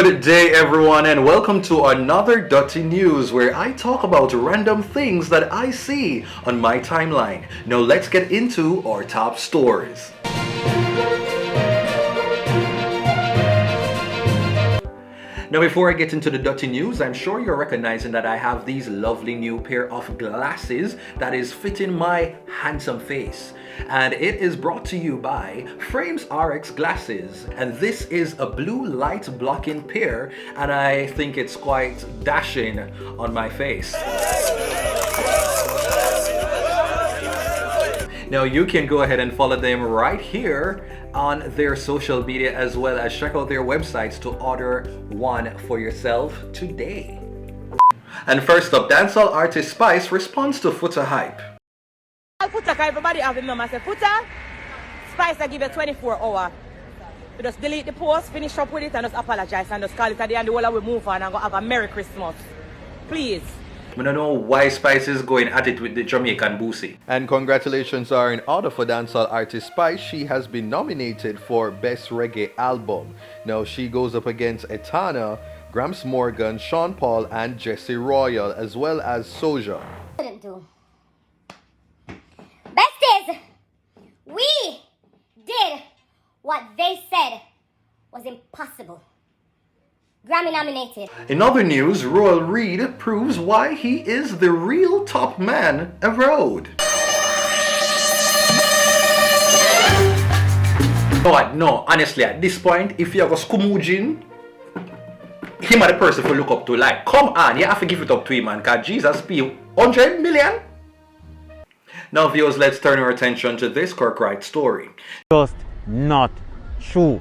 Good day everyone and welcome to another Dutty News where I talk about random things that I see on my timeline. Now let's get into our top stories. Now before I get into the Dutty News, I'm sure you're recognizing that I have these lovely new pair of glasses that is fitting my handsome face. And it is brought to you by Frames RX Glasses. And this is a blue light blocking pair and I think it's quite dashing on my face. Now you can go ahead and follow them right here on their social media as well as check out their websites to order one for yourself today. And first up, dancehall artist Spice responds to Footer hype. Footer, everybody have him number. Say Footer, Spice, I give you 24 hours. You just delete the post, finish up with it and just apologize and just call it at the end of the whole we move on and go have a Merry Christmas. Please. I don't know why Spice is going at it with the Jamaican Boosie. And congratulations are in order for dancehall artist Spice. She has been nominated for Best Reggae Album. Now she goes up against Etana, Gramps Morgan, Sean Paul and Jesse Royal as well as Soja. Best is, we did what they said was impossible. Grammy nominated. In other news, Royal Reid proves why he is the real top man abroad. No, honestly, at this point, if you have a Skumujin, him are the person to look up to. Like, come on, you have to give it up to him, man, because Jesus be 100 million. Now, viewers, let's turn our attention to this Kirk Wright story. Just not true.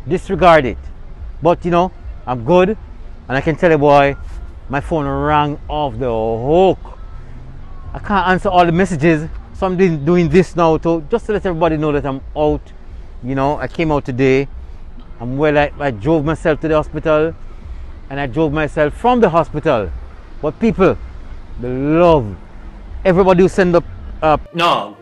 Disregard it. But you know, I'm good, and I can tell you, boy, my phone rang off the hook. I can't answer all the messages, so I'm doing this now to just to let everybody know that I'm out. You know, I came out today. I'm well. I drove myself to the hospital, and I drove myself from the hospital. But people, the love, everybody who send up. No,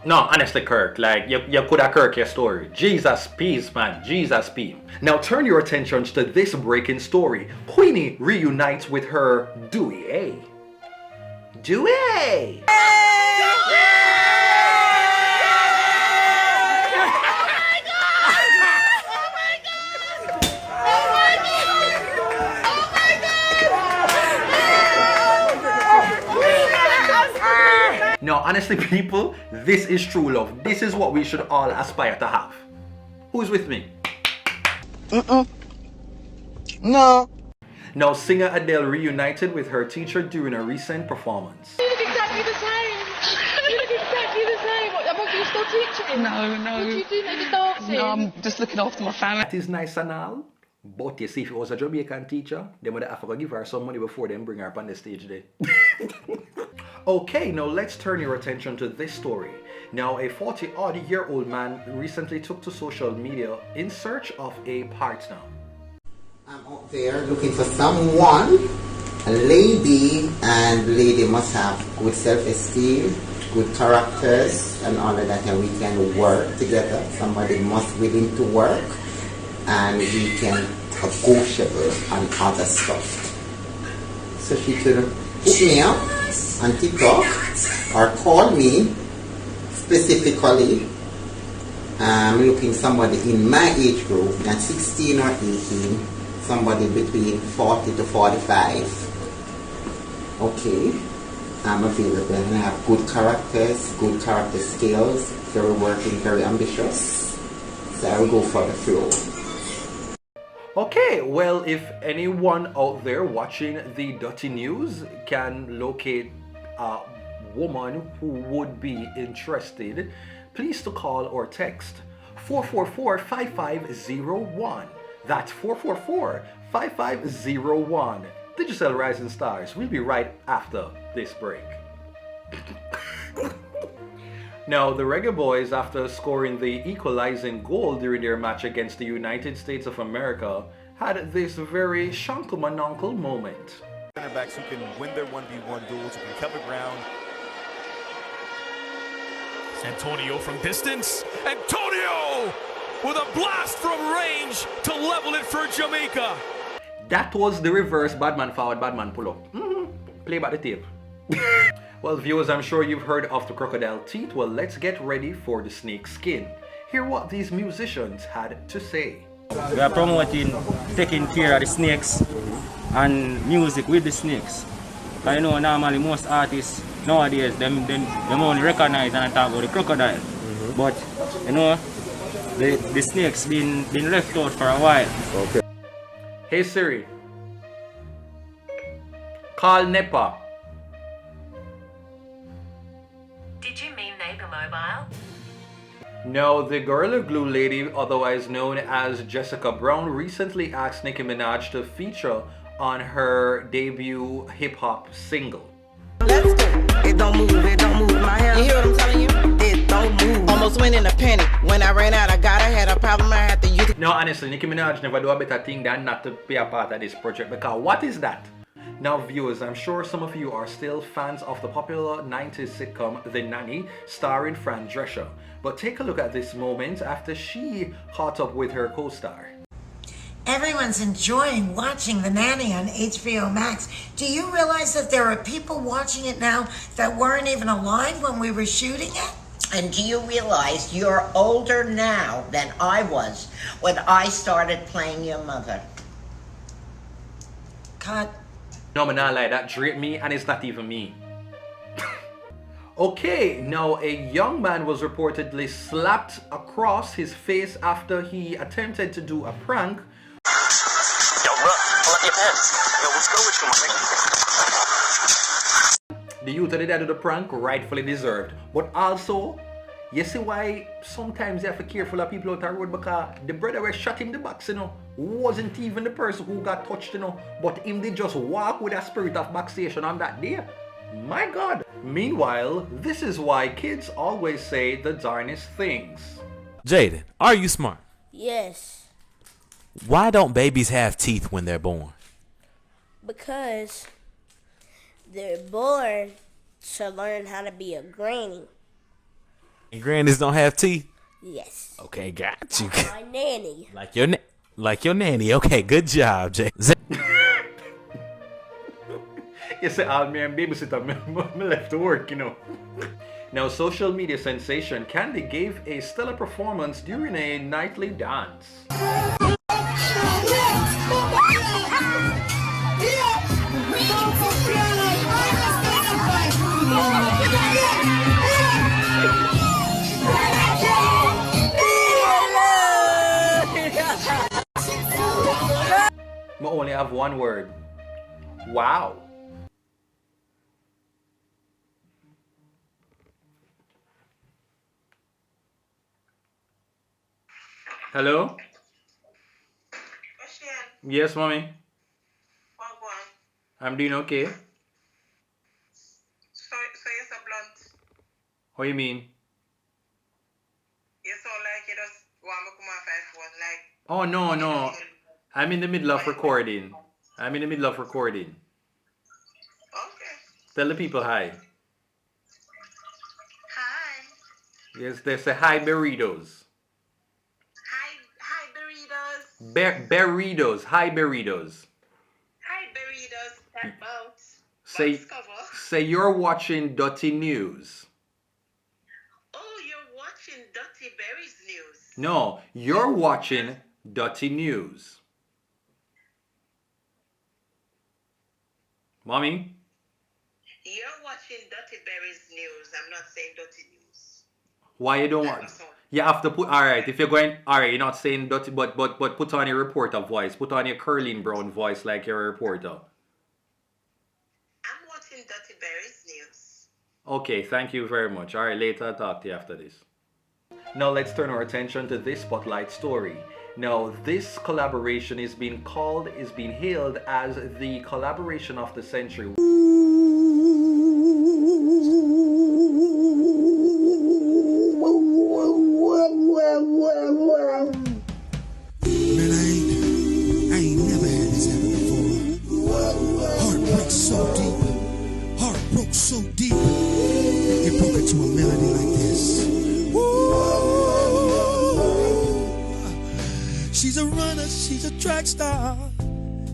honestly, Kirk, like, you could have Kirk your story. Jesus peace, man, Jesus peace. Now turn your attentions to this breaking story. Queenie reunites with her Duwey. Duwey! No, honestly, people, this is true love. This is what we should all aspire to have. Who's with me? No. Now, singer Adele reunited with her teacher during a recent performance. You look exactly the same. You look exactly the same. What, you still teaching? No. What do you do? Maybe dancing? No, I'm just looking after my family. That is nice and all. But you see, if it was a Jamaican teacher, they would have to give her some money before they bring her up on the stage there. Okay, now let's turn your attention to this story. Now, a 40-odd-year-old man recently took to social media in search of a partner. I'm out there looking for someone, a lady, and the lady must have good self-esteem, good characters, and all of that, and we can work together. Somebody must be willing to work, and we can negotiable on other stuff. So she could hook me up on TikTok or call me specifically. I'm looking somebody in my age group, not 16 or 18, somebody between 40 to 45. Okay, I'm available and I have good characters, good character skills, very working, very ambitious. So I will go for the flow. Okay, well, if anyone out there watching the Dutty News can locate a woman who would be interested, please to call or text 444-5501. That's 444-5501. Digital Rising Stars. We'll be right after this break. Now, the Reggae Boys, after scoring the equalizing goal during their match against the United States of America, had this very shonkel-manonkel moment. Center backs who can win their 1v1 duels, who can cover ground. Antonio from distance. Antonio with a blast from range to level it for Jamaica. That was the reverse Badman forward, Badman pull up. Play back the tape. Well, viewers, I'm sure you've heard of the crocodile teeth. Well, let's get ready for the snake skin. Hear what these musicians had to say. We are promoting taking care of the snakes and music with the snakes. I know normally most artists nowadays, them only recognize and talk about the crocodile. But, you know, the snakes been left out for a while. Okay. Hey Siri, call NEPA. Did you mean Neighbor Mobile? No, the Gorilla Glue lady, otherwise known as Jessica Brown, recently asked Nicki Minaj to feature on her debut hip-hop single. Let's go. It don't move my hair. You hear what I'm telling you? It don't move. Almost went in a panic. When I ran out, I had a problem, I had to use it. No, honestly, Nicki Minaj never do a better thing than not to be a part of this project, because what is that? Now viewers, I'm sure some of you are still fans of the popular 90s sitcom The Nanny, starring Fran Drescher. But take a look at this moment after she caught up with her co-star. Everyone's enjoying watching The Nanny on HBO Max. Do you realize that there are people watching it now that weren't even alive when we were shooting it? And do you realize you're older now than I was when I started playing your mother? Cut. No, but not like that drape me, and it's not even me. Okay, now a young man was reportedly slapped across his face after he attempted to do a prank. Yo, bro, pull up your pants. Yo, what's good with you, my nigga? The youth that did the prank rightfully deserved. But also, you see why sometimes you have to be careful of people out the road, because the brother was shot in the box, you know, wasn't even the person who got touched, you know, but him did just walk with a spirit of vaccination on that day. My God. Meanwhile, this is why kids always say the darnest things. Jaden, are you smart? Yes. Why don't babies have teeth when they're born? Because they're born to learn how to be a granny. And grannies don't have teeth? Yes. Okay, got you. Like my nanny. Like your nanny. Okay, good job, Jaden. You say, "I'll me and babysitter, me left to work, you know." Now, social media sensation Candy gave a stellar performance during a nightly dance. I only have one word. Wow. Hello? Yes, mommy. I'm doing okay. So you're so blunt. What do you mean? You're so like you just want me to come off my phone, like. Oh, no. I'm in the middle of recording. Okay. Tell the people hi. Hi. Yes, they say hi, burritos. Hi, burritos. Burritos. Hi, burritos. Hi, burritos. That boat. Say you're watching Dutty News. Oh, you're watching Duttyberry's news. No, you're watching Dutty News. Mommy? You're watching Duttyberry's news. I'm not saying Dutty News. Why you don't want? You have to put, alright, if you're going, alright, you're not saying Dutty, but put on your reporter voice. Put on your Curling Brown voice like you're a reporter. I'm watching Duttyberry's news. Okay, thank you very much. Alright, later I'll talk to you after this. Now let's turn our attention to this spotlight story. Now, this collaboration is being hailed as the collaboration of the century. I ain't never had this happen before. Heart breaks so deep. Heart broke so deep. It broke into a melody like this. She's a runner, she's a track star.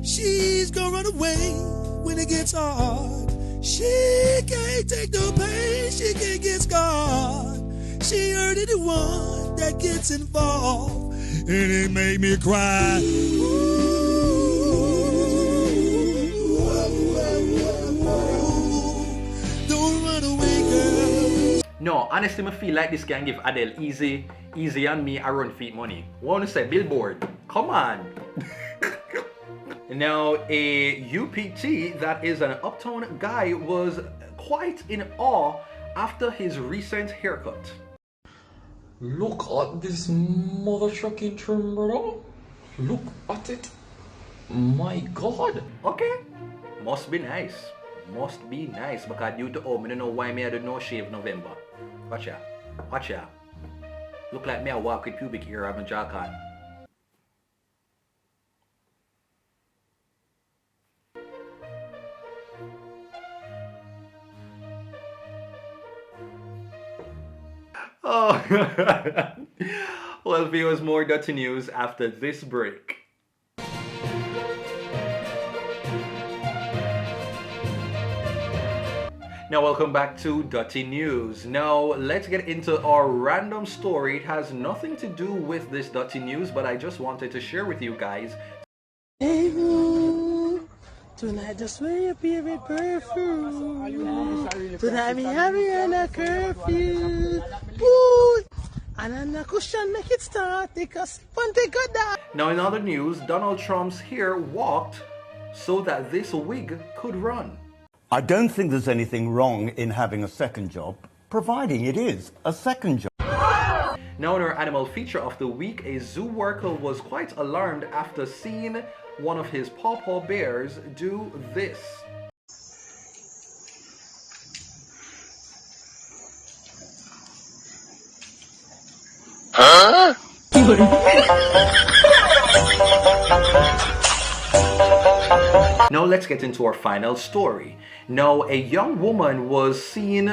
She's gonna run away when it gets hard. She can't take no pain, she can't get scarred. She hurt anyone that gets involved, and it made me cry. Don't run away, girl. No, honestly, I feel like this can give Adele easy on me a run feet money. What want to say, Billboard? Come on. Now, a UPT, that is an uptown guy, was quite in awe after his recent haircut. Look at this mother trucking trim, brother. Look at it. My God. Okay. Must be nice. Must be nice because due to I don't know why me I do no shave November. Watch ya. Watch ya. Look like me I walk with pubic hair on my jaw cut. Oh. Well, viewers, more Dutty news after this break. Now, welcome back to Dutty News. Now, let's get into our random story. It has nothing to do with this Dutty News, but I just wanted to share with you guys. Hey, tonight just wear your favorite perfume. Tonight me having a curfew. Ooh. And on the cushion make it start. Take a spun, take a down. Now, in other news, Donald Trump's hair walked so that this wig could run. I don't think there's anything wrong in having a second job, providing it is a second job. Now, in our animal feature of the week, a zoo worker was quite alarmed after seeing one of his pawpaw bears do this. Huh? Now let's get into our final story. Now, a young woman was seen,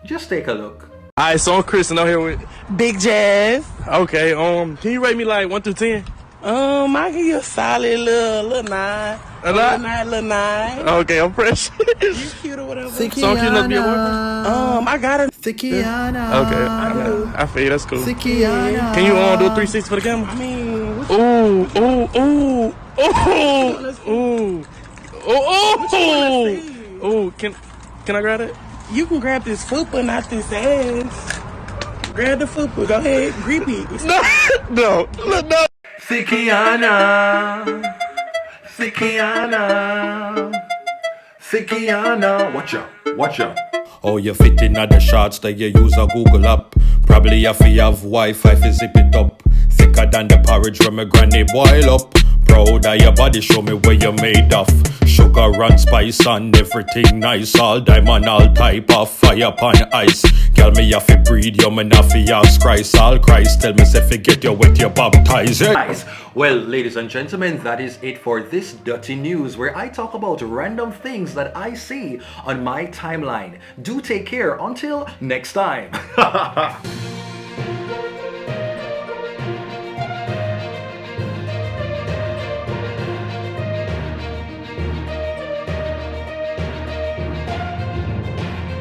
just take a look. Alright, so I'm Chris and I'm here with Big Jazz. Okay, can you rate me like 1 through 10? I give you a solid little 9. A 9. Okay, I'm fresh. You cute or whatever. So I'm cute enough to be a boyfriend? I got it. Thickiana. Okay, I feel you, that's cool. Thickiana. Can you do a 360 for the camera? I mean, can I grab it? you can grab this fupa, not this ass. Grab the fupa. Go ahead, grip it. No. Thickiana. Watch out. Oh, you fit in at the shots that you use a Google app. Probably if you have Wi-Fi, if you zip it up. Thicker than the porridge when my granny boil up. Proud of your body, show me where you made of. Sugar and spice and everything nice. All diamond, all type of fire upon ice. Girl, me have to breed you, me not fi ask Christ. All Christ, tell me if you get you with your baptize. Nice. Well, ladies and gentlemen, that is it for this Dutty News, where I talk about random things that I see on my timeline. Do take care until next time.